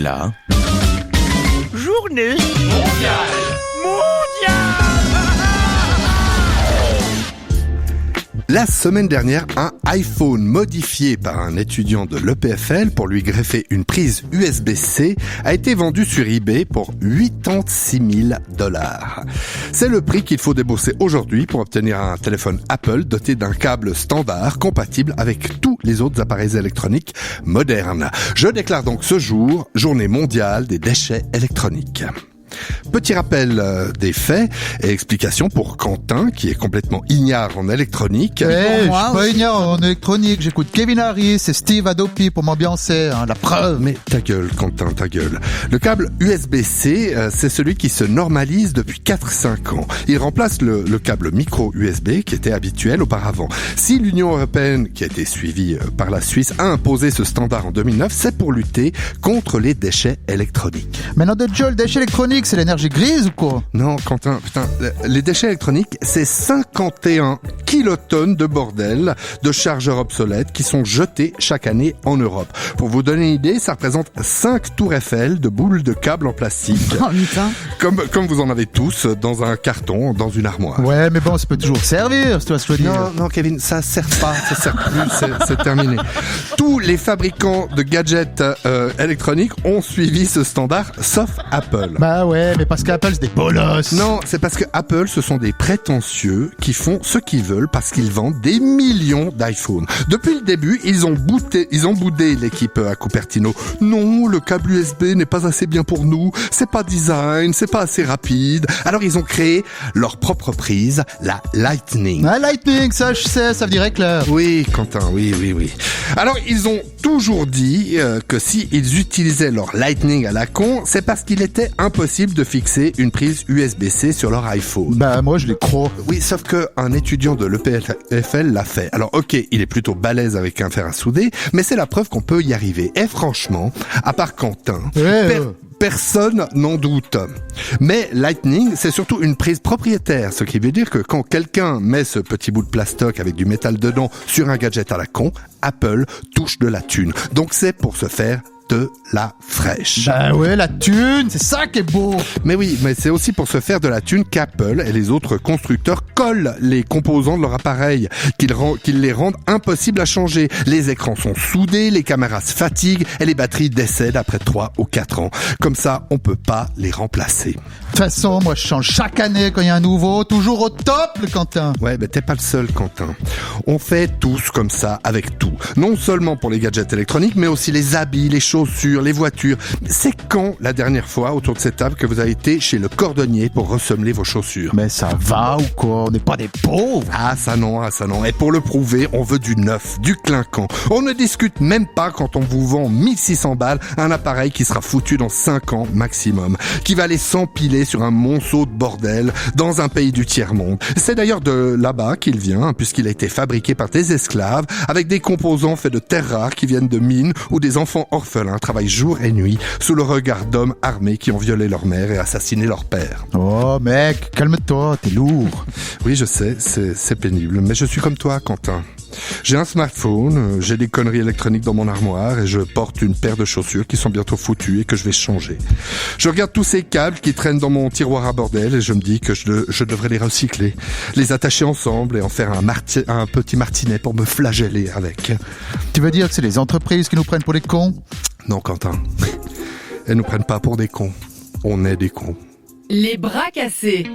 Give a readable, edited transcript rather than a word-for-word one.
La journée mondiale. La semaine dernière, un iPhone modifié par un étudiant de l'EPFL pour lui greffer une prise USB-C a été vendu sur eBay pour 86 000 $. C'est le prix qu'il faut débourser aujourd'hui pour obtenir un téléphone Apple doté d'un câble standard compatible avec tous les autres appareils électroniques modernes. Je déclare donc ce jour, journée mondiale des déchets électroniques. Petit rappel des faits et explications pour Quentin, qui est complètement ignare en électronique. Je suis pas ignare en électronique, j'écoute Kevin Harris et Steve Adopi pour m'ambiancer, la preuve. Mais ta gueule, Quentin, ta gueule. Le câble USB-C, c'est celui qui se normalise depuis 4-5 ans. Il remplace le câble micro USB qui était habituel auparavant. Si l'Union européenne, qui a été suivie par la Suisse, a imposé ce standard en 2009, c'est pour lutter contre les déchets électroniques. Mais non, de Joe, le déchet électronique, c'est l'énergie grise ou quoi? Non, Quentin, putain, les déchets électroniques, c'est 51 kilotonnes de bordel, de chargeurs obsolètes qui sont jetés chaque année en Europe. Pour vous donner une idée, ça représente 5 tours Eiffel de boules de câbles en plastique. Oh putain. Comme vous en avez tous dans un carton, dans une armoire. Ouais, mais bon, ça peut toujours servir, si tu vois ce que je veux dire. Non, Kevin, ça sert pas, ça sert plus, c'est terminé. Tous les fabricants de gadgets électroniques ont suivi ce standard, sauf Apple. Bah ouais, mais parce qu'Apple, c'est des bolosses. Non, c'est parce que Apple, ce sont des prétentieux qui font ce qu'ils veulent parce qu'ils vendent des millions d'iPhones. Depuis le début, ils ont boudé l'équipe à Cupertino. Non, le câble USB n'est pas assez bien pour nous, c'est pas design, c'est pas assez rapide. Alors ils ont créé leur propre prise, la Lightning. Ah, Lightning, ça je sais, ça veut dire éclair. Oui, Quentin, oui. Alors ils ont toujours dit que s'ils utilisaient leur Lightning à la con, c'est parce qu'il était impossible de fixer une prise USB-C sur leur iPhone. Bah moi je les crois. Oui, sauf qu'un étudiant de l'EPFL l'a fait. Alors ok, il est plutôt balèze avec un fer à souder, mais c'est la preuve qu'on peut y arriver. Et franchement, à part Quentin, personne n'en doute. Mais Lightning, c'est surtout une prise propriétaire, ce qui veut dire que quand quelqu'un met ce petit bout de plastoc avec du métal dedans sur un gadget à la con, Apple touche de la thune. Donc c'est pour se faire de la fraîche. Bah ouais, la thune, c'est ça qui est beau. Mais oui, mais c'est aussi pour se faire de la thune qu'Apple et les autres constructeurs collent les composants de leur appareil, qu'ils les rendent impossibles à changer. Les écrans sont soudés, les caméras se fatiguent et les batteries décèdent après 3 ou 4 ans. Comme ça, on peut pas les remplacer. De toute façon, moi je change chaque année quand il y a un nouveau, toujours au top le Quentin. Ouais, mais t'es pas le seul, Quentin. On fait tous comme ça avec tout. Non seulement pour les gadgets électroniques, mais aussi les habits, les chaussures, les voitures. C'est quand la dernière fois, autour de cette table, que vous avez été chez le cordonnier pour ressemeler vos chaussures? Mais ça va ou quoi? On n'est pas des pauvres. Ah ça non. Et pour le prouver, on veut du neuf, du clinquant. On ne discute même pas quand on vous vend 1600 balles un appareil qui sera foutu dans 5 ans maximum, qui va aller s'empiler sur un monceau de bordel dans un pays du tiers-monde. C'est d'ailleurs de là-bas qu'il vient, puisqu'il a été fabriqué par des esclaves, avec des composants faits de terres rares qui viennent de mines, où des enfants orphelins travaillent jour et nuit, sous le regard d'hommes armés qui ont violé leur mère et assassiné leur père. Oh mec, calme-toi, t'es lourd. Oui, je sais, c'est pénible, mais je suis comme toi, Quentin. J'ai un smartphone, j'ai des conneries électroniques dans mon armoire et je porte une paire de chaussures qui sont bientôt foutues et que je vais changer. Je regarde tous ces câbles qui traînent dans mon tiroir à bordel et je me dis que je devrais les recycler, les attacher ensemble et en faire un petit martinet pour me flageller avec. Tu veux dire que c'est les entreprises qui nous prennent pour des cons? Non, Quentin. Elles nous prennent pas pour des cons. On est des cons. Les bras cassés.